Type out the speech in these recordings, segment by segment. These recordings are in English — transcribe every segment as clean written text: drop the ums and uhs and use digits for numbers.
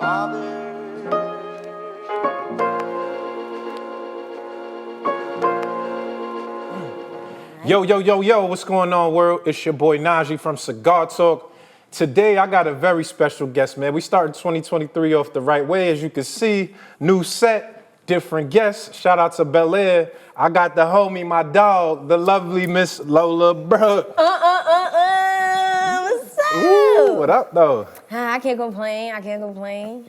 Yo, what's going on, world? It's your boy Naji from Cigar Talk. Today, I got a very special guest, man. We started 2023 off the right way. As you can see, new set, different guests. Shout out to Bel Air. I got the homie, my dog, the lovely Miss Lola Brooke. What's up? Ooh, what up, though? I can't complain.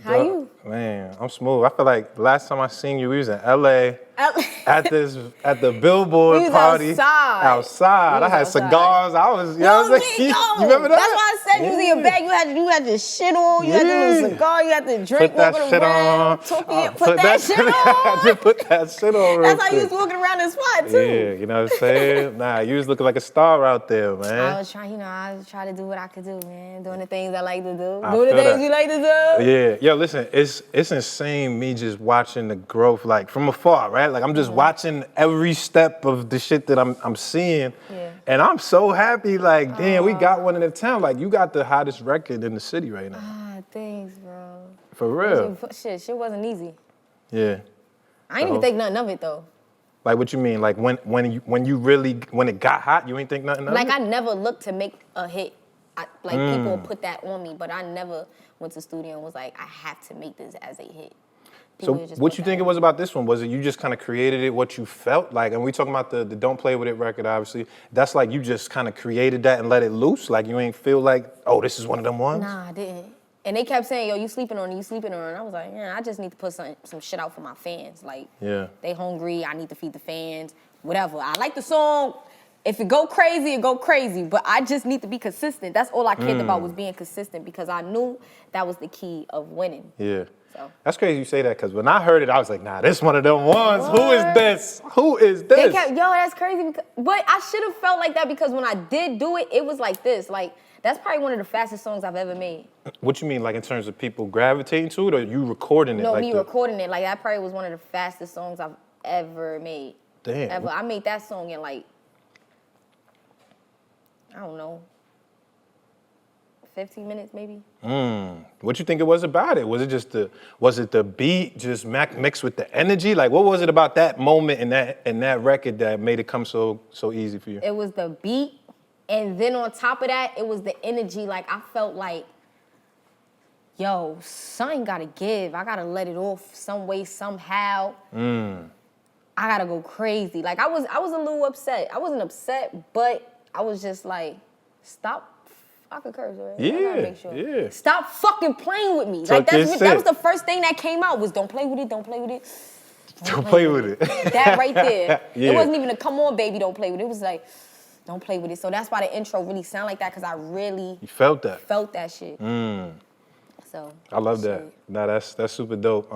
How you? Man, I'm smooth. I feel like the last time I seen you, we was in LA at the Billboard We was party. outside. I had cigars. I was, you know what I'm saying? You remember that? That's why I said you was in your bag. You had the shit on. You had the little cigar. You had the drink. Put that shit on. Put that shit on. I had to put that shit on. That's how you was walking around the spot too. Yeah, you know what I'm saying? Nah, you was looking like a star out there, man. I was trying to do what I could do, man. Doing the things I like to do. I Doing the feel things that. you like to do. Yeah, yo, listen, it's insane me just watching the growth, like from afar, right? Like I'm just watching every step of the shit that I'm seeing, and I'm so happy. Like, damn, we got one in the town. Like, you got the hottest record in the city right now. Thanks, bro. For real. Shit wasn't easy. Yeah. I ain't even think nothing of it though. Like, what you mean? Like when it got hot, you ain't think nothing of it? Like I never looked to make a hit. People put that on me, but I never went to the studio and was like, I have to make this as a hit. So what you think it was about this one? Was it you just kind of created it, what you felt like? And we talking about the Don't Play With It record, obviously. That's like you just kind of created that and let it loose? Like you ain't feel like, oh, this is one of them ones? Nah, I didn't. And they kept saying, yo, you sleeping on it. And I was like, yeah, I just need to put some shit out for my fans. Like, they hungry, I need to feed the fans, whatever. I like the song. If it go crazy, it go crazy. But I just need to be consistent. That's all I cared about was being consistent because I knew that was the key of winning. Yeah. So. That's crazy you say that because when I heard it, I was like, nah, this one of them ones. What? Who is this? They kept, yo, that's crazy. But I should have felt like that because when I did do it, it was like this. Like, that's probably one of the fastest songs I've ever made. What you mean, like in terms of people gravitating to it or you recording it? No, like me recording it. Like, that probably was one of the fastest songs I've ever made. Damn. Ever. I made that song in like, I don't know, 15 minutes maybe. What you think it was about it? Was it the beat just mixed with the energy? Like what was it about that moment in that record that made it come so easy for you? It was the beat, and then on top of that, it was the energy. Like I felt like, yo, something gotta give. I gotta let it off some way, somehow. I gotta go crazy. Like I was a little upset. I wasn't upset, but I was just like, stop. I could curse, right? I gotta make sure. Yeah. Stop fucking playing with me. Like that was the first thing that came out was don't play with it, don't play with it. Don't play with it. That right there. Yeah. It wasn't even a come on, baby, don't play with it. It was like, don't play with it. So that's why the intro really sound like that, because I really felt that shit. So I love that. Nah, that's super dope.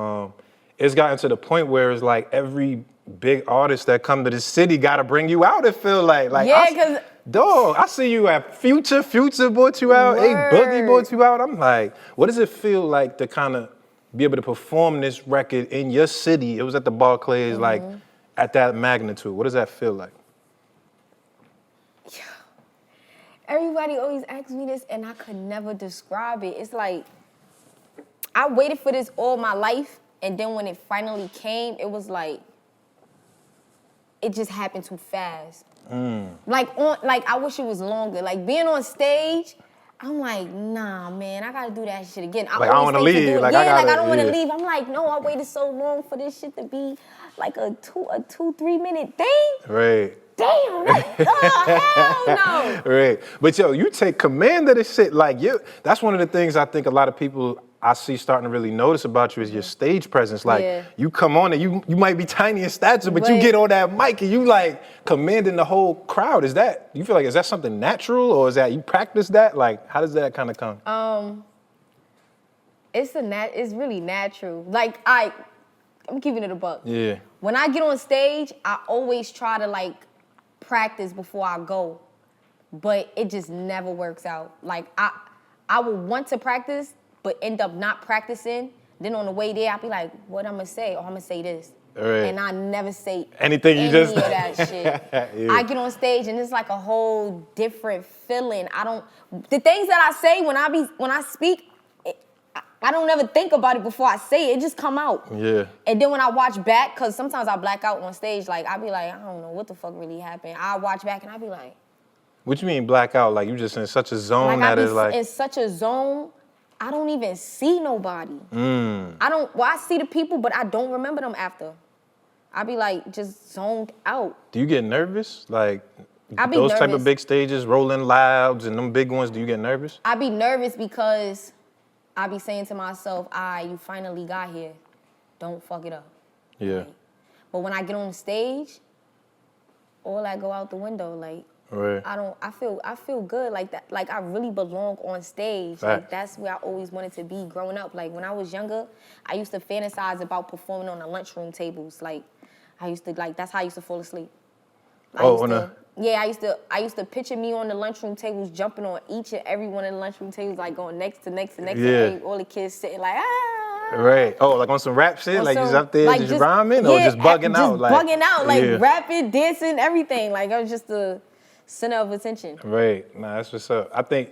It's gotten to the point where it's like every big artist that come to the city gotta bring you out. It feel like yeah, because dog, I see you at Future brought you out, A Boogie brought you out. I'm like, what does it feel like to kind of be able to perform this record in your city? It was at the Barclays, like at that magnitude. What does that feel like? Yeah. Everybody always asks me this, and I could never describe it. It's like I waited for this all my life, and then when it finally came, it was like it just happened too fast. Like I wish it was longer. Like being on stage, I'm like, nah, man, I gotta do that shit again. I don't want to leave. I don't want to leave. I'm like, no, I waited so long for this shit to be like a 2-3 minute thing. Right. Damn, hell no. Right. But yo, you take command of this shit. Like that's one of the things I think a lot of people I see starting to really notice about you is your stage presence. Like you come on and you might be tiny in stature, but you get on that mic and you like commanding the whole crowd. Is that something natural or is that you practice that? Like how does that kind of come? It's really natural. Like I'm keeping it a buck. Yeah. When I get on stage, I always try to like practice before I go, but it just never works out. Like I would want to practice, but end up not practicing. Then on the way there, I'll be like, what I'm gonna say? Oh, I'm gonna say this. Right. And I never say anything any you just of that shit. Yeah. I get on stage and it's like a whole different feeling. The things that I say when I speak, I don't ever think about it before I say it. It just come out. Yeah. And then when I watch back, because sometimes I black out on stage, like, I be like, I don't know what the fuck really happened. I watch back and I be like. What you mean black out? Like, you just in such a zone that is like. In such a zone, I don't even see nobody. I see the people, but I don't remember them after. I be like, just zoned out. Do you get nervous? Like, I be those nervous. type of big stages, Rolling Louds and them big ones, do you get nervous? I be nervous because I be saying to myself, you finally got here. Don't fuck it up. Yeah. Like, but when I get on stage, all that go out the window. Like, right. I feel good like that. Like, I really belong on stage. Fact. Like, that's where I always wanted to be growing up. Like, when I was younger, I used to fantasize about performing on the lunchroom tables. Like, that's how I used to fall asleep. Yeah, I used to picture me on the lunchroom tables, jumping on each and every one of the lunchroom tables, like going next to next to next to all the kids sitting like, Right. Oh, like on some rap shit? Like just up there like just rhyming or just bugging out? Just bugging out, like rapping, dancing, everything. Like I was just the center of attention. Right. Nah, that's what's up. I think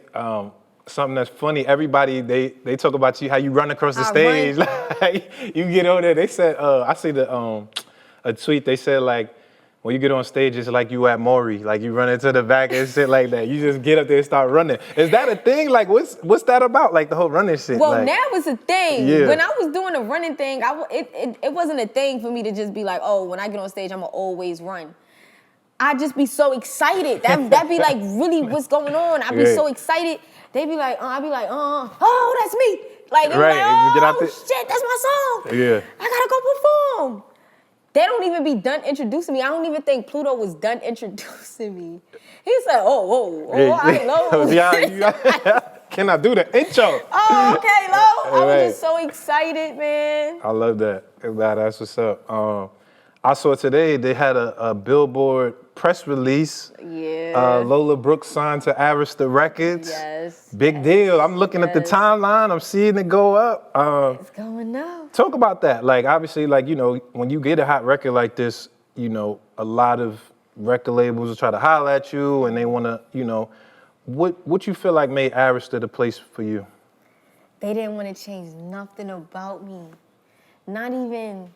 something that's funny, everybody, they talk about you, how you run across the stage. Like, you get on there, they said, I see a tweet, they said like, when you get on stage, it's like you at Maury, like you run into the back and shit like that. You just get up there and start running. Is that a thing? Like, what's that about? Like the whole running shit? Well, like, now it's a thing. Yeah. When I was doing the running thing, it wasn't a thing for me to just be like, oh, when I get on stage, I'ma always run. I just be so excited. That be like really what's going on. I be so excited. They be like, I be like, oh, that's me. Like, they be like, oh, get out there. shit, that's my song. Yeah. I gotta go perform. They don't even be done introducing me. I don't even think Pluto was done introducing me. He said, I know. Can I do the intro? Oh, okay, Lo. I was just so excited, man. I love that. Nah, that's what's up. I saw today they had a Billboard press release. Yeah. Lola Brooke signed to Arista Records. Yes. Big deal. I'm looking at the timeline. I'm seeing it go up. It's going up. Talk about that. Like, obviously, like, you know, when you get a hot record like this, you know, a lot of record labels will try to holler at you and they want to, you know, what you feel like made Arista the place for you? They didn't want to change nothing about me. Not even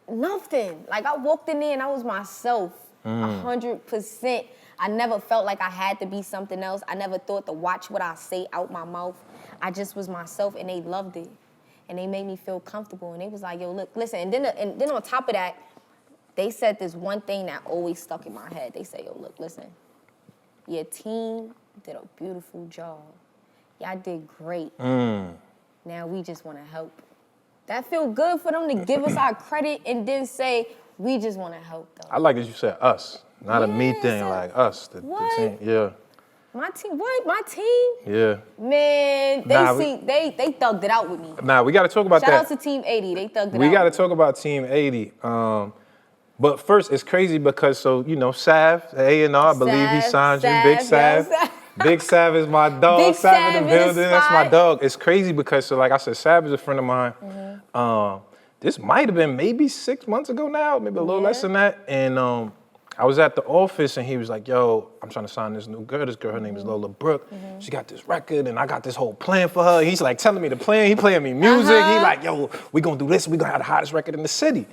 nothing. Like, I walked in there and I was myself, 100%. I never felt like I had to be something else. I never thought to watch what I say out my mouth. I just was myself, and they loved it. And they made me feel comfortable. And they was like, yo, look, listen. And then on top of that, they said this one thing that always stuck in my head. They say, yo, look, listen. Your team did a beautiful job. Y'all did great. Now we just want to help. That feel good for them to give us our credit and then say, we just want to help them. I like that you said us, not a me thing, like us, the team. Yeah. My team, what? My team? Yeah. Man, they thugged it out with me. Nah, we got to talk about that. Shout out to Team 80, they thugged it out. We got to talk about Team 80. But first, it's crazy because, so, you know, Sav, A&R, I believe he signed you. Big Sav. Yes. Big Sav is my dog. Big Sav in the Sav building. That's my dog. It's crazy because, so like I said, Sav is a friend of mine. This might have been maybe 6 months ago now, maybe a little less than that. And I was at the office and he was like, yo, I'm trying to sign this new girl. This girl, her name is Lola Brooke. She got this record and I got this whole plan for her. He's like telling me the plan. He playing me music. He like, yo, we gonna do this. We gonna have the hottest record in the city.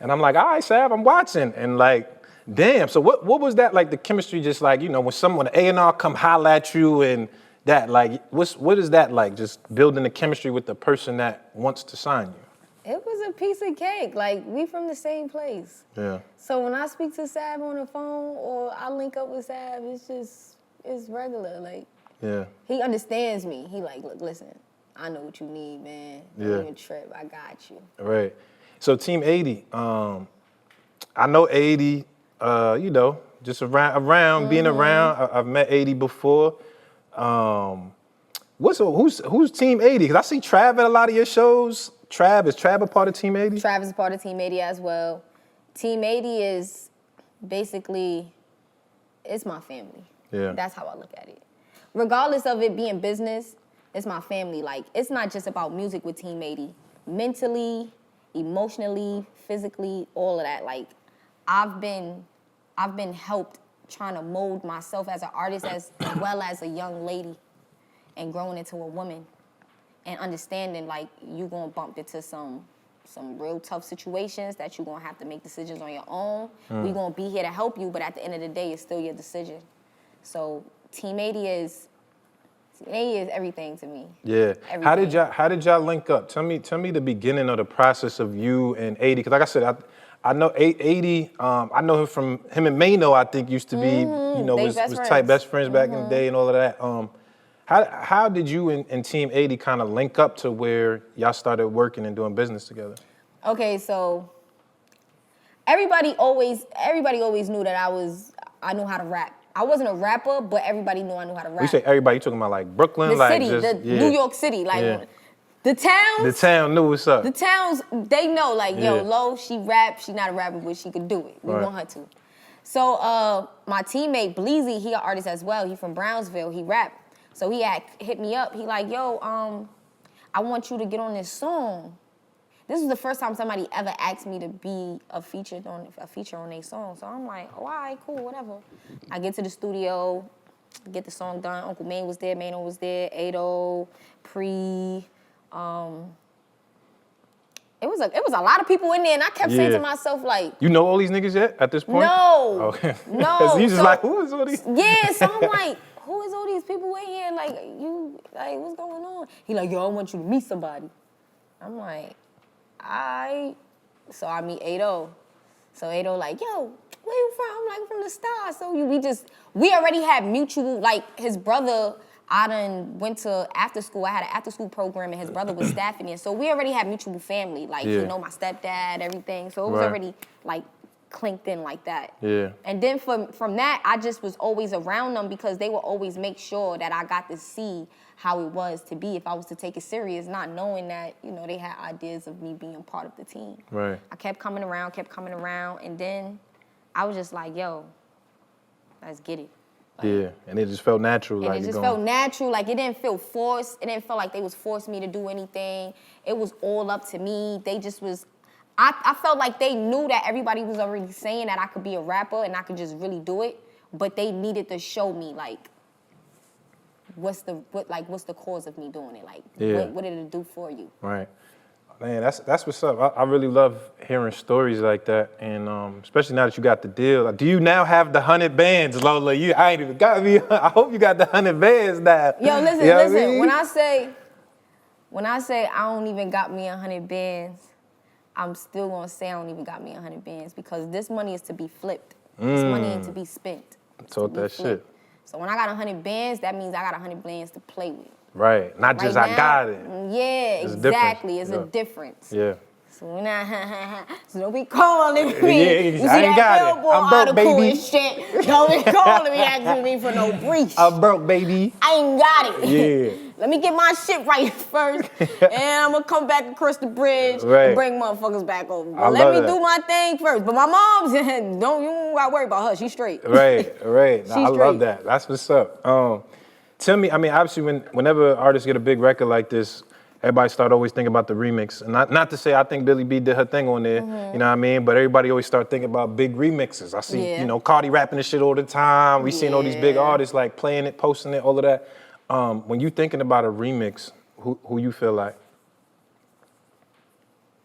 And I'm like, all right, Sav, I'm watching. And like, damn. So what was that like, the chemistry just like, you know, when A&R come holler at you and that, like, what is that like, just building the chemistry with the person that wants to sign you? It was a piece of cake. Like, we from the same place. Yeah. So when I speak to Sav on the phone or I link up with Sav, it's regular. Like, yeah. He understands me. He like, look, listen, I know what you need, man. Don't even trip. I got you. Right. So Team 80, I know 80, you know, just around being around. I've met 80 before. Who's Team 80? Because I see Trav at a lot of your shows. Is Trav a part of Team 80? Trav is a part of Team 80 as well. Team 80 is basically, it's my family. Yeah. That's how I look at it. Regardless of it being business, it's my family. Like, it's not just about music with Team 80. Mentally, emotionally, physically, all of that. Like, I've been helped trying to mold myself as an artist as well as a young lady. and growing into a woman and understanding like you gonna bump into some real tough situations that you're gonna have to make decisions on your own. We gonna be here to help you, but at the end of the day, it's still your decision. So Team 80 is everything to me. Yeah. Everything. How did y'all link up? Tell me the beginning of the process of you and 80. Because like I said, I know 80. I know him from him and Mano. I think used to be was tight best friends back in the day and all of that. How did you and Team 80 kind of link up to where y'all started working and doing business together? Okay, so everybody always knew that I knew how to rap. I wasn't a rapper, but everybody knew I knew how to rap. You say everybody, you talking about like Brooklyn? The like city, New York City, like the towns. The town knew what's up. The towns, they know, like, yo, Lo, she rap, she not a rapper, but she could do it. We want her to. So my teammate, Bleezy, he an artist as well. He from Brownsville, he rap. So he had hit me up. He like, yo, I want you to get on this song. This was the first time somebody ever asked me to be a feature on their song. So I'm like, oh, all right, cool, whatever. I get to the studio, get the song done. Uncle Mano was there, Ado, Pre. It was a lot of people in there, and I kept saying to myself, like, you know all these niggas yet at this point? No, okay. No. You just like, who is all these? Yeah, so I'm like, who is all these people in here? Like, what's going on? He like, yo, I want you to meet somebody. I'm like, so I meet Ado. So Ado like, yo, where you from? I'm like, from the Star. So we already had mutual, like his brother, I done went to after school. I had an after school program and his brother was staffing it. So we already had mutual family. Like, you know, my stepdad, everything. So it was already like clinked in like that. Yeah. And then from that, I just was always around them because they would always make sure that I got to see how it was to be if I was to take it serious, not knowing that, you know, they had ideas of me being part of the team. Right. I kept coming around, and then I was just like, yo, let's get it. Like, and it just felt natural. And it just felt natural. Like, it didn't feel forced. It didn't feel like they was forcing me to do anything. It was all up to me. They just was... I felt like they knew that everybody was already saying that I could be a rapper and I could just really do it, but they needed to show me, like, what's the cause of me doing it? Like, what did it do for you? Right. Man, that's what's up. I really love hearing stories like that, and especially now that you got the deal. Do you now have the 100 bands, Lola? I ain't even got me. I hope you got the 100 bands now. Yo, listen, you know listen. I mean? When I say I don't even got me 100 bands, I'm still gonna say I don't even got me 100 bands because this money is to be flipped. This money ain't to be spent. Talk that shit. So when I got 100 bands, that means I got 100 bands to play with. Right, not just I got it. Yeah, exactly. It's a difference. Yeah. So so don't be calling me. Yeah, I ain't got it. I'm broke, baby. And shit. Don't be calling me asking me for no brief. I'm broke, baby. I ain't got it. Yeah. Let me get my shit right first, and I'm gonna come back across the bridge and bring motherfuckers back over. But let me do my thing first. But my mom's you don't gotta worry about her. She's straight. Right. No, I love that. That's what's up. Tell me, I mean, obviously, whenever artists get a big record like this, everybody start always thinking about the remix. And not to say I think Billy B did her thing on there, you know what I mean? But everybody always start thinking about big remixes. I see, you know, Cardi rapping this shit all the time. We seen all these big artists like playing it, posting it, all of that. When you thinking about a remix, who you feel like?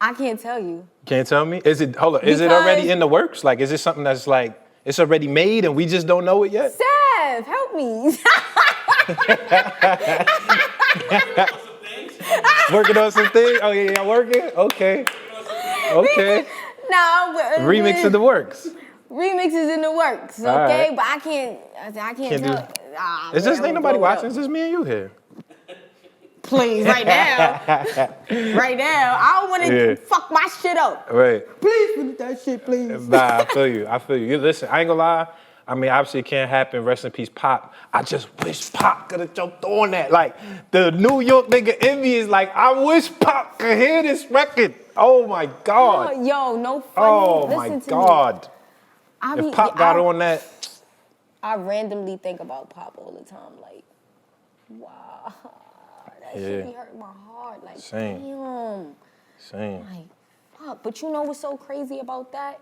I can't tell you. Can't tell me? Is it already in the works? Like, is it something that's like, it's already made and we just don't know it yet? Sev, help me. Working on some things? Oh, yeah, y'all working? Okay. Remix in the works. Remix is in the works, okay? Right. But I can't tell. It's just ain't nobody watching. It's just me and you here. Please, right now. Right now. I don't want to fuck my shit up. Right. Please finish that shit, please. Nah, I feel you. Listen, I ain't gonna lie. I mean, obviously it can't happen. Rest in peace, Pop. I just wish Pop could have jumped on that. Like, the New York nigga in me is like, I wish Pop could hear this record. Oh, my God. Oh, yo, no funny. Oh, my God. If Pop got on that. I randomly think about Pop all the time. Like, wow. That shit be hurting my heart. Like, damn. Same. Like, fuck. But you know what's so crazy about that?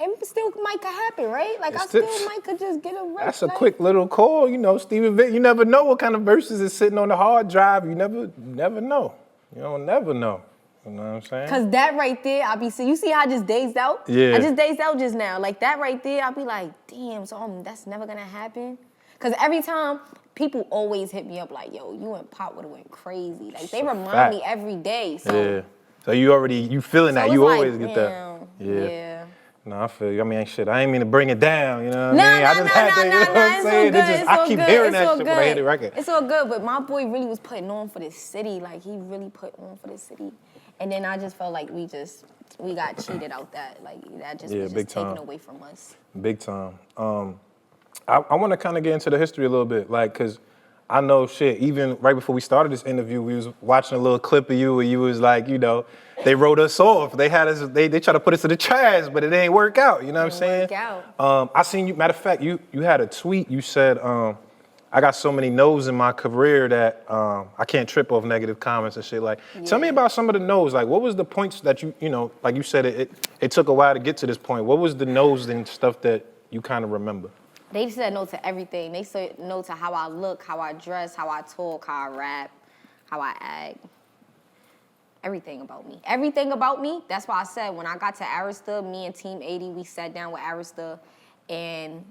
it still might could happen, right? Like It's I still still- might could just get a record. That's a quick little call, Stephen Vick. You never know what kind of verses is sitting on the hard drive. You never know. You don't never know. You know what I'm saying? Cause that right there, I be seeing. You see how I just dazed out? Yeah. I just dazed out just now. Like that right there, I be like, damn. So that's never gonna happen. Cause every time people always hit me up like, yo, you and Pop would've went crazy. Like they remind me every day. So yeah. So you feeling that? it's You like, always get that. Yeah. No, I feel you. I mean, shit, I ain't mean to bring it down, you know what No, I mean? I just had to, you know what I'm saying? I keep hearing that shit when I hear the record. It's all good, but my boy really was putting on for this city. Like, he really put on for this city. And then I just felt like we got cheated out that. Like, that just was just taken away from us. Big time. I want to kind of get into the history a little bit, like, because I know shit, even right before we started this interview, we was watching a little clip of you where you was like, they wrote us off. They had us, they tried to put us to the trash, but it ain't work out, you know what I'm saying? Work out. I seen you, matter of fact, you had a tweet, you said, I got so many no's in my career that I can't trip off negative comments and shit. Like, tell me about some of the no's. Like, what was the points that like you said, it took a while to get to this point. What was the no's and stuff that you kind of remember? They said no to everything. They said no to how I look, how I dress, how I talk, how I rap, how I act. Everything about me. Everything about me. That's why I said when I got to Arista, me and Team 80, we sat down with Arista, and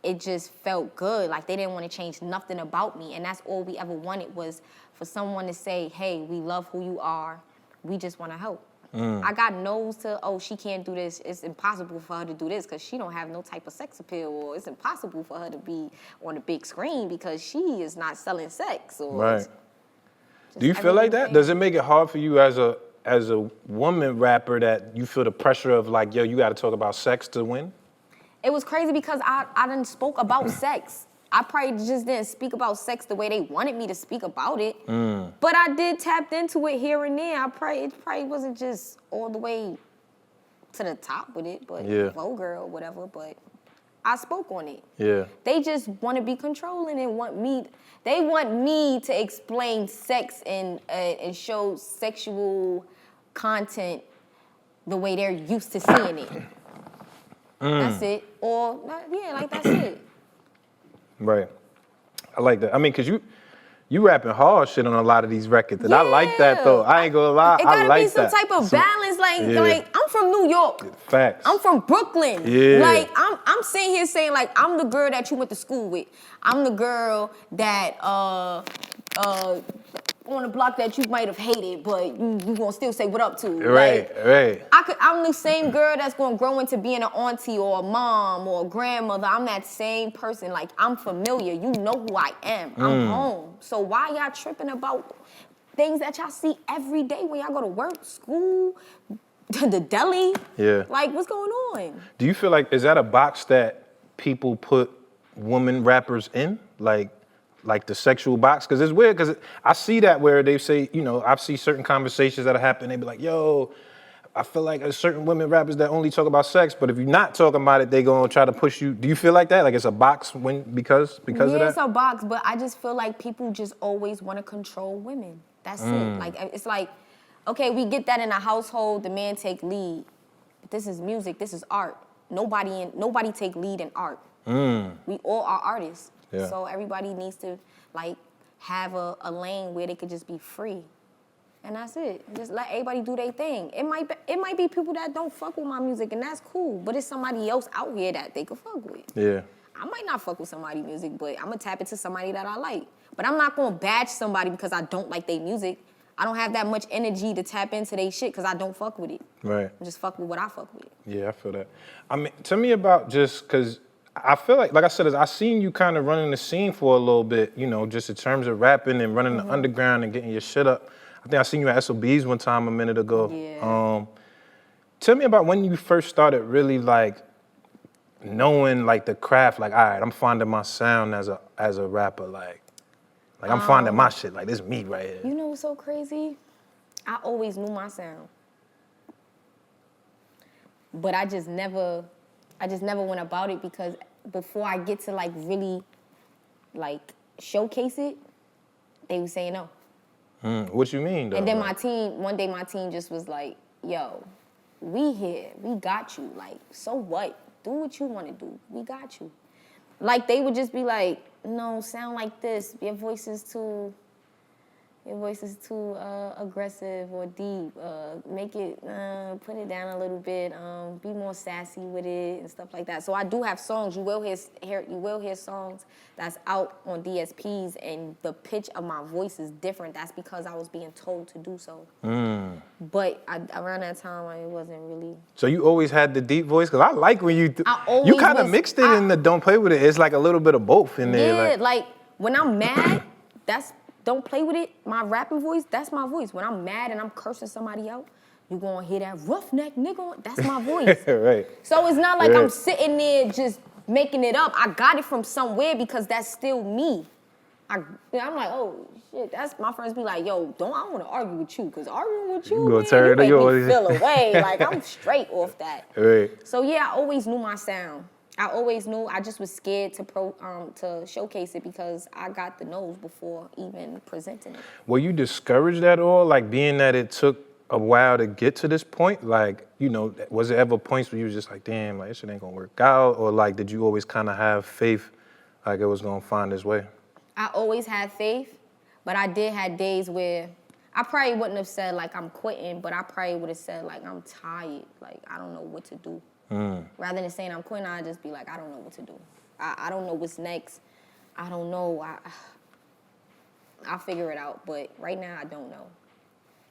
it just felt good. Like they didn't want to change nothing about me. And that's all we ever wanted was for someone to say, hey, we love who you are. We just want to help. I got no's to, she can't do this. It's impossible for her to do this because she don't have no type of sex appeal, or it's impossible for her to be on the big screen because she is not selling sex. Or right. Do you feel like that? Does it make it hard for you as a woman rapper that you feel the pressure of like, yo, you got to talk about sex to win? It was crazy because I didn't spoke about sex. I probably just didn't speak about sex the way they wanted me to speak about it. But I did tap into it here and there. It probably wasn't just all the way to the top with it, but vulgar or whatever, but I spoke on it. Yeah. They just want to be controlling and want me to explain sex and show sexual content the way they're used to seeing it. That's it. Or, that's it. Right. I like that. I mean, because you rapping hard shit on a lot of these records. And I like that, though. I ain't gonna lie. It I gotta like be some that. type of balance. Like, I'm from New York. Facts. I'm from Brooklyn. Yeah. Like, I'm sitting here saying, like, I'm the girl that you went to school with. I'm the girl that, on the block that you might have hated, but you gonna still say what up to. Right, like, right. I'm the same girl that's gonna grow into being an auntie or a mom or a grandmother. I'm that same person. Like, I'm familiar. You know who I am. I'm home. So why y'all tripping about things that y'all see every day when y'all go to work, school, the deli? Yeah. Like, what's going on? Do you feel like, is that a box that people put women rappers in? Like the sexual box? Because it's weird, because I see that where they say, I've seen certain conversations that happen, they be like, yo, I feel like there's certain women rappers that only talk about sex, but if you're not talking about it, they gonna try to push you. Do you feel like that? Like it's a box because of that? Yeah, it's a box, but I just feel like people just always want to control women. That's it. Like, it's like, okay, we get that in a household, the man take lead. But this is music, this is art. Nobody take lead in art. We all are artists. Yeah. So everybody needs to, like, have a lane where they could just be free. And that's it. Just let everybody do their thing. It might be people that don't fuck with my music, and that's cool. But it's somebody else out here that they could fuck with. Yeah. I might not fuck with somebody's music, but I'm going to tap into somebody that I like. But I'm not going to bash somebody because I don't like their music. I don't have that much energy to tap into their shit because I don't fuck with it. Right. I just fuck with what I fuck with. Yeah, I feel that. I mean, tell me about just, because I feel like I said, I seen you kind of running the scene for a little bit, just in terms of rapping and running the underground and getting your shit up. I think I seen you at SOBs one time a minute ago. Yeah. Tell me about when you first started really like knowing like the craft, like, all right, I'm finding my sound as a rapper, like I'm finding my shit, like this me right here. You know what's so crazy? I always knew my sound. But I just never went about it because before I get to like really like showcase it, they would say no. What you mean though? And then one day my team just was like, yo, we here, we got you. Like, so what? Do what you want to do. We got you. Like, they would just be like, no, sound like this. Your voice is too aggressive or deep. Make it, put it down a little bit. Be more sassy with it and stuff like that. So I do have songs. You will hear songs that's out on DSPs, and the pitch of my voice is different. That's because I was being told to do so. But around that time, it wasn't really. So you always had the deep voice? Because I like when you you kind of mixed it in the Don't Play With It. It's like a little bit of both in there. Yeah, like when I'm mad, Don't Play With It, my rapping voice, that's my voice. When I'm mad and I'm cursing somebody out, you gonna hear that roughneck nigga, that's my voice. Right. So it's not like I'm sitting there just making it up. I got it from somewhere because that's still me. I'm like, oh shit, that's my friends be like, yo, I don't want to argue with you, because arguing with you, man, you make me feel away. Like, I'm straight off that. Right. So yeah, I always knew my sound. I always knew. I just was scared to showcase it because I got the nose before even presenting it. Were you discouraged at all? Like, being that it took a while to get to this point? Like, you know, was there ever points where you was just like, damn, like, this shit ain't gonna work out? Or like, did you always kind of have faith like it was gonna find its way? I always had faith, but I did have days where I probably wouldn't have said like I'm quitting, but I probably would have said like I'm tired, like I don't know what to do. Rather than saying I'm quitting, I'd just be like, I don't know what to do. I don't know what's next. I don't know. I'll figure it out, but right now I don't know.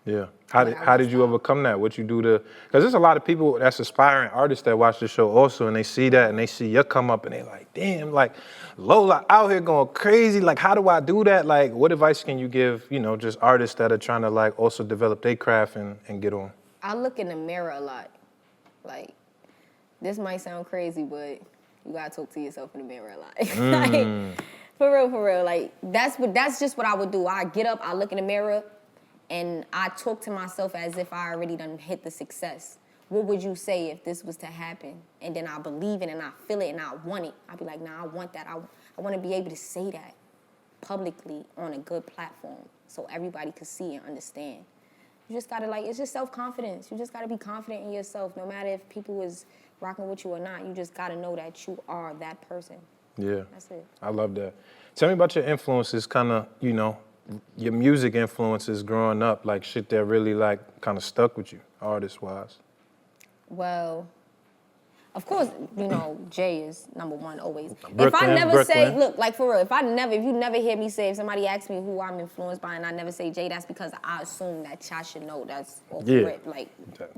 Yeah. How did you overcome that? What you do to, because there's a lot of people that's aspiring artists that watch the show also, and they see that and they see your come up and they like, damn, like Lola out here going crazy. Like, how do I do that? Like, what advice can you give, you know, just artists that are trying to like also develop their craft and get on? I look in the mirror a lot. Like, this might sound crazy, but you gotta talk to yourself in the mirror a lot. Like, for real. Like, that's just what I would do. I get up, I look in the mirror, and I talk to myself as if I already done hit the success. What would you say if this was to happen? And then I believe it and I feel it and I want it. I'll be like, nah, I want that. I want to be able to say that publicly on a good platform so everybody could see and understand. You just gotta it's just self-confidence. You just gotta be confident in yourself. No matter if people is rocking with you or not, you just gotta know that you are that person. Yeah. That's it. I love that. Tell me about your influences, kind of, you know, your music influences growing up, like shit that really like kind of stuck with you, artist-wise. Well, of course, you know, Jay is number one always. Brooklyn, if I never say, Brooklyn. look, like for real, if you never hear me say, if somebody asks me who I'm influenced by and I never say Jay, that's because I assume that y'all should know that's off the rip. Like,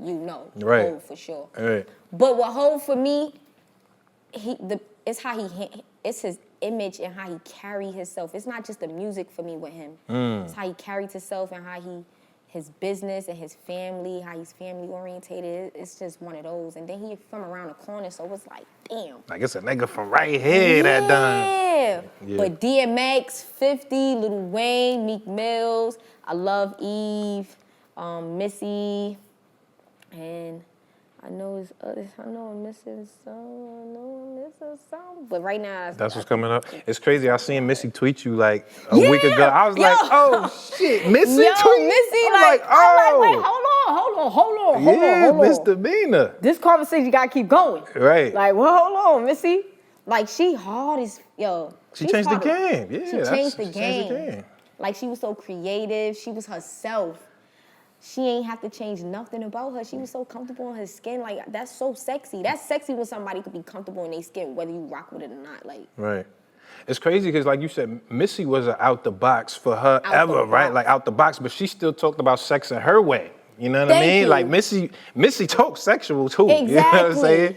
you know, right. Hov for sure. Right. But what Hov for me, it's his image and how he carry himself. It's not just the music for me with him. It's how he carried himself and how his business and his family, how he's family orientated. It's just one of those. And then he from around the corner, so it's like, damn. Like, it's a nigga from right here that done. Yeah. But DMX, 50, Lil Wayne, Meek Mills, I love Eve, Missy, and I know I'm missing some. But right now, that's what's coming up. It's crazy. I seen Missy tweet you like a week ago. I was like, oh shit, Missy tweet. Missy, I'm like, oh. wait, hold on. Misdemeanor. This conversation, you gotta keep going. Right. Like, well, hold on, Missy. Like, she hard as, She changed the game. Yeah, she changed the game. Like, she was so creative. She was herself. She ain't have to change nothing about her. She was so comfortable in her skin. Like, that's so sexy. That's sexy when somebody could be comfortable in their skin, whether you rock with it or not. Like, right. It's crazy because, like you said, Missy was an out the box for her ever, right? Like, out the box, but she still talked about sex in her way. You know what I mean? Like, Missy talks sexual too. Exactly. You know what I'm saying?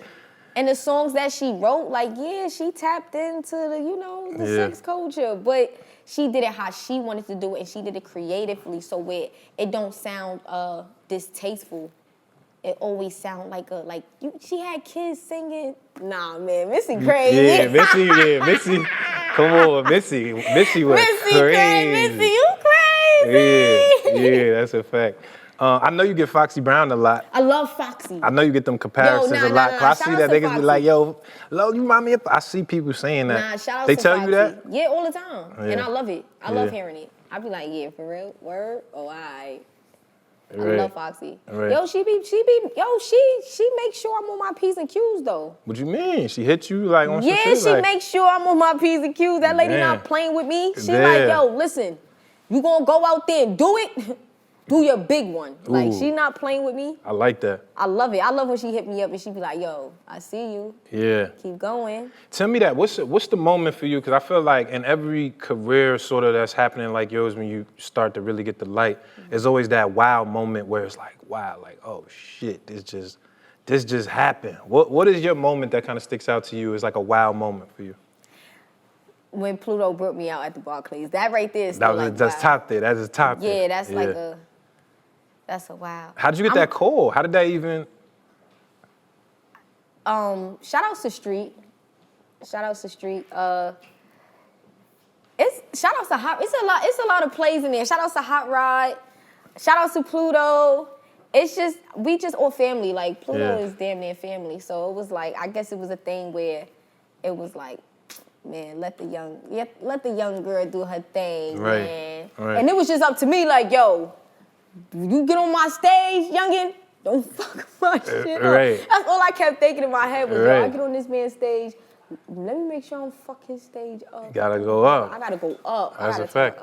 And the songs that she wrote, like, yeah, she tapped into the, sex culture, but she did it how she wanted to do it, and she did it creatively, so it don't sound distasteful. It always sound she had kids singing. Nah, man, Missy crazy. Yeah, Missy. Come on, Missy was crazy. Missy, you crazy. Yeah, that's a fact. I know you get Foxy Brown a lot. I love Foxy. I know you get them comparisons a lot. I see that niggas be like, yo, Lo, you remind me of... I see people saying that. Nah, shout out they to tell Foxy. you that? Yeah, all the time. Yeah. And I love it. I love hearing it. I be like, yeah, for real? Word? Oh, all right. I love Foxy. Right. Yo, she makes sure I'm on my P's and Q's though. What you mean? She hit you like on some shit? Yeah, she like, makes sure I'm on my P's and Q's. That lady not playing with me. She like, yo, listen, you gonna go out there and do it? Do your big one. Like, she not playing with me. I like that. I love it. I love when she hit me up and she be like, yo, I see you. Yeah. Keep going. Tell me that. What's the moment for you? Because I feel like in every career sort of that's happening like yours, when you start to really get the light, there's always that wow moment where it's like, wow, like, oh shit, this just happened. What is your moment that kind of sticks out to you as like a wow moment for you? When Pluto brought me out at the Barclays. That right there is That still was like, that's wow. top there. That's just top there. Yeah, that's like that's a wow. How did you get that call? How did that even? Shout outs to Street. Shout outs to Street. It's shout outs to Hot. It's a lot of plays in there. Shout outs to Hot Rod. Shout outs to Pluto. It's just we just all family. Like Pluto is damn near family. So it was like I guess it was a thing where it was like, man, let the young girl do her thing, man. Right. And it was just up to me, like, yo, you get on my stage, youngin', don't fuck my shit up. That's all I kept thinking in my head was, yo, I get on this man's stage, let me make sure I don't fuck his stage up. You gotta go up. I gotta go up. That's a fact.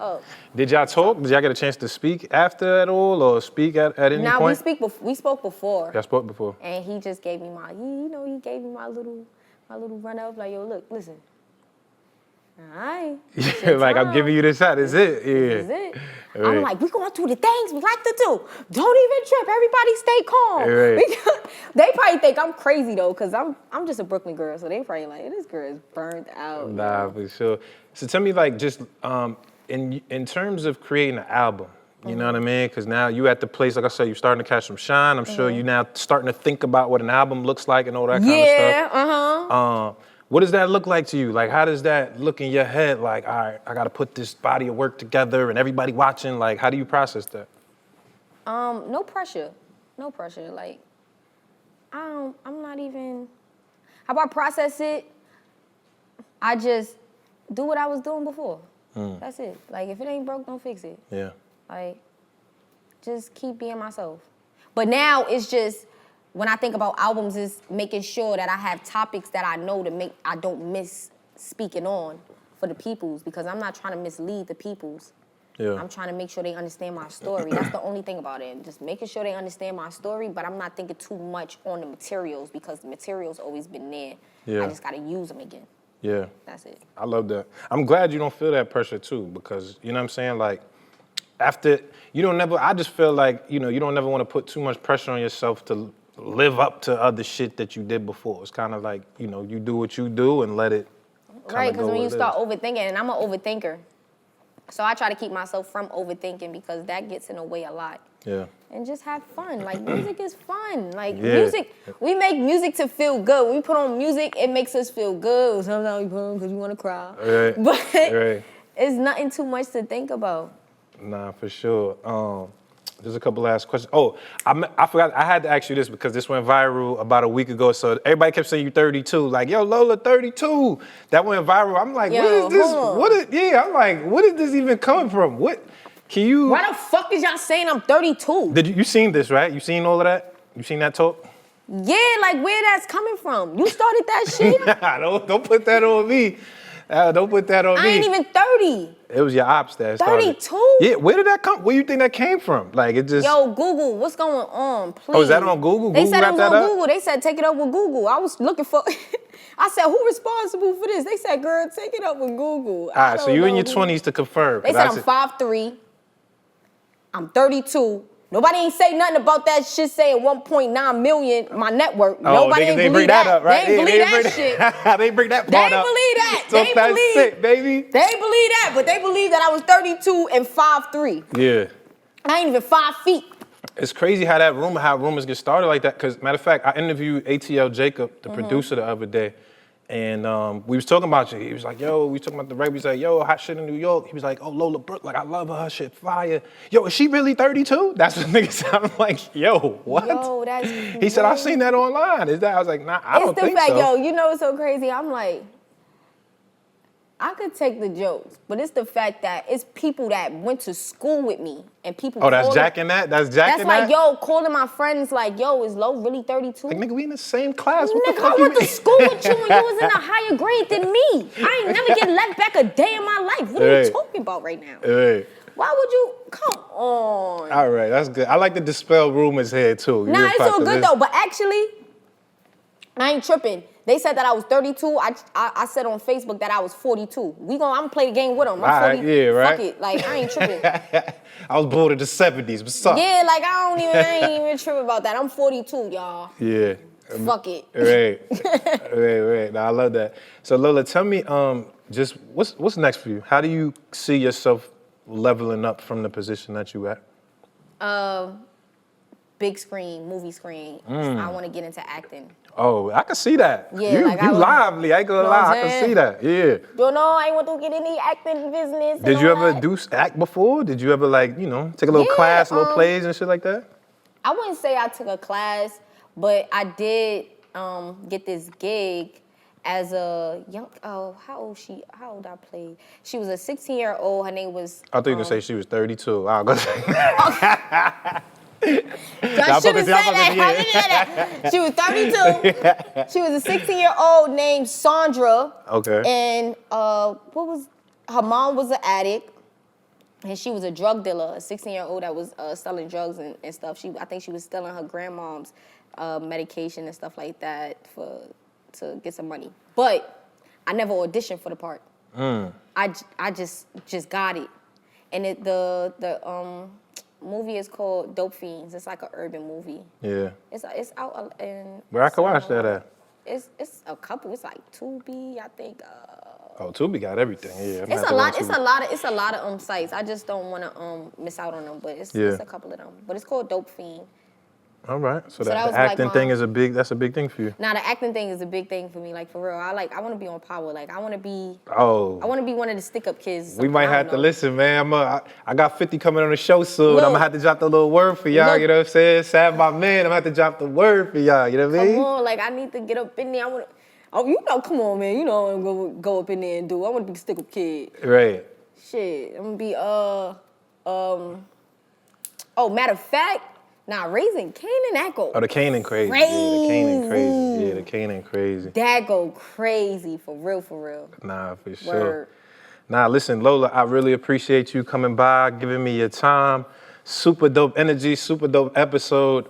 Did y'all talk? Did y'all get a chance to speak after at all, or speak at any point? We spoke before. Y'all spoke before. And he just gave me he gave me my little run up, like, yo, look, listen. All right. Yeah, like I'm giving you this shot. Is it? Yeah. This is it. Right. I'm like, we going through the things we like to do. Don't even trip. Everybody stay calm. Right. They probably think I'm crazy though, cause I'm just a Brooklyn girl, so they probably like, this girl is burned out. Nah, for sure. So tell me, like, just in terms of creating an album, you know what I mean? Because now you at the place, like I said, you're starting to catch some shine. I'm sure you now starting to think about what an album looks like and all that kind of stuff. What does that look like to you? Like, how does that look in your head? Like, all right, I got to put this body of work together and everybody watching. Like, how do you process that? No pressure. No pressure. Like, I'm not even, how about process it? I just do what I was doing before. That's it. Like, if it ain't broke, don't fix it. Yeah. Like, just keep being myself. But now it's just, when I think about albums, is making sure that I have topics that I know I don't miss speaking on for the peoples, because I'm not trying to mislead the peoples. Yeah. I'm trying to make sure they understand my story. That's the only thing about it. Just making sure they understand my story, but I'm not thinking too much on the materials, because the material's always been there. Yeah. I just got to use them again. Yeah. That's it. I love that. I'm glad you don't feel that pressure too, because, you know what I'm saying? Like, after, I just feel like, you don't never want to put too much pressure on yourself to live up to other shit that you did before. It's kind of like, you do what you do and let it right, because when you start overthinking, and I'm an overthinker, so I try to keep myself from overthinking, because that gets in the way a lot. Yeah. And just have fun. Like, music is fun. Like, music, we make music to feel good. When we put on music, it makes us feel good. Sometimes we put on because we want to cry. Right. But it's nothing too much to think about. Nah, for sure. There's a couple last questions. Oh, I forgot. I had to ask you this because this went viral about a week ago. So everybody kept saying you 32. Like, yo, Lola, 32. That went viral. I'm like, what is this? I'm like, what is this even coming from? What? Can you? Why the fuck is y'all saying I'm 32? Did you seen this, right? You seen all of that? You seen that talk? Yeah, like where that's coming from. You started that shit? Nah, don't put that on me. Don't put that on me. I ain't even 30. It was your ops that started. 32? Yeah, where did that come? Where you think that came from? Like, it just... Yo, Google, what's going on, please? Oh, is that on Google? They said it was on Google. They said take it up with Google. I was looking for... I said, who responsible for this? They said, girl, take it up with Google. All right, so you in your 20s to confirm. They said I'm 5'3". I'm 32. Nobody ain't say nothing about that shit saying 1.9 million, my net worth. Oh, Nobody ain't believe that. Up, right? They ain't believe that shit. They bring that part up. They believe that. So they that's believe, sick, baby. They believe that, but they believe that I was 32 and 5'3". Yeah. I ain't even 5 feet. It's crazy how rumors get started like that. Because matter of fact, I interviewed ATL Jacob, the producer, the other day. And we was talking about you. He was like, yo, we was talking about the record. We was like, yo, hot shit in New York. He was like, oh, Lola Brooke, like, I love her shit, fire. Yo, is she really 32? That's what niggas sound like, yo, what? Yo, that's He said, I seen that online. Is that? I was like, nah, I don't think so. Yo, you know what's so crazy? I'm like, I could take the jokes, but it's the fact that it's people that went to school with me and people. Oh, that's jacking that? That's jacking that? That's like, yo, calling my friends like, yo, is Lo really 32? Like, nigga, we in the same class. What Nigga, the fuck I went to school with you and you was in a higher grade than me. I ain't never get left back a day in my life. What are you talking about right now? Hey. Why would you? Come on. All right, that's good. I like to dispel rumors here, too. Nah, it's all good, though. But actually, I ain't tripping. They said that I was 32. I said on Facebook that I was 42. I'm gonna play the game with them. I'm 40. Yeah, right. Fuck it. Like, I ain't tripping. I was born in the 70s. What's up? Yeah, like, I ain't even tripping about that. I'm 42, y'all. Yeah. Fuck it. Right. Nah, I love that. So, Lola, tell me, just what's next for you? How do you see yourself leveling up from the position that you at? Big screen, movie screen. I want to get into acting. Oh, I can see that. Yeah, you like lively. I ain't gonna lie. I can see that. Yeah. You know, I ain't want to get any acting business. Did you ever act before? Did you ever take a little class, little plays and shit like that? I wouldn't say I took a class, but I did get this gig as a young. Oh, how old I played? She was a 16-year-old. Her name was. I thought you were gonna say she was 32. I was gonna say. I should have said that. She was 32. She was a 16-year-old named Sandra. Okay. And her mom was an addict, and she was a drug dealer. A 16-year-old that was selling drugs and stuff. I think she was stealing her grandmom's medication and stuff like that to get some money. But I never auditioned for the part. I just got it, and the movie is called Dope Fiends. It's like an urban movie. Yeah. It's out in. Where I can watch that at? It's a couple. It's like Tubi, I think. Oh, Tubi got everything. Yeah. It's a lot of sites. I just don't want to miss out on them, but it's a couple of them. But it's called Dope Fiend. All right. So the acting thing is that's a big thing for you. Nah, the acting thing is a big thing for me. Like, for real. I want to be on Power. Like, I want to be one of the stick-up kids. We might have to listen, man. I got 50 coming on the show soon. I'm going to have to drop the little word for y'all, you know what I'm saying? Sad my man, I'm going to have to drop the word for y'all, you know what I mean? Come on, like, I need to get up in there. Come on, man. You know I'm going to go up in there and do. I want to be a stick-up kid. Right. Shit, I'm going to be, matter of fact, Raising Kanan, that go the Kanan crazy. Yeah, the Kanan crazy. That go crazy, for real. Nah, for sure. Nah, listen, Lola, I really appreciate you coming by, giving me your time. Super dope energy, super dope episode.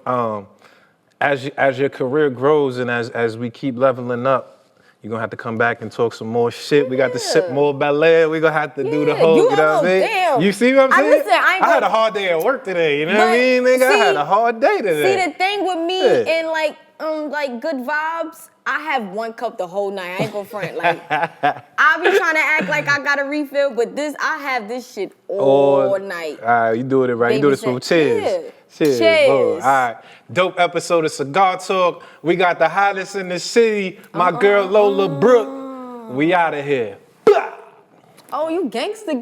As your career grows and as we keep leveling up, you're going to have to come back and talk some more shit. We got to sip more ballet. We're going to have to do the whole, you know what I mean? Damn. You see what I'm saying? I had a hard day at work today, you know what I mean, nigga? I had a hard day today. See, the thing with me and like good vibes, I have one cup the whole night. I ain't gonna front. Like, I be trying to act like I got a refill, but I have this shit all night. All right, you doing it right. You do this with cheers. Yeah. Cheers. All right. Dope episode of Cigar Talk. We got the hottest in the city, my girl Lola Brooke. We out of here. Oh, you gangster.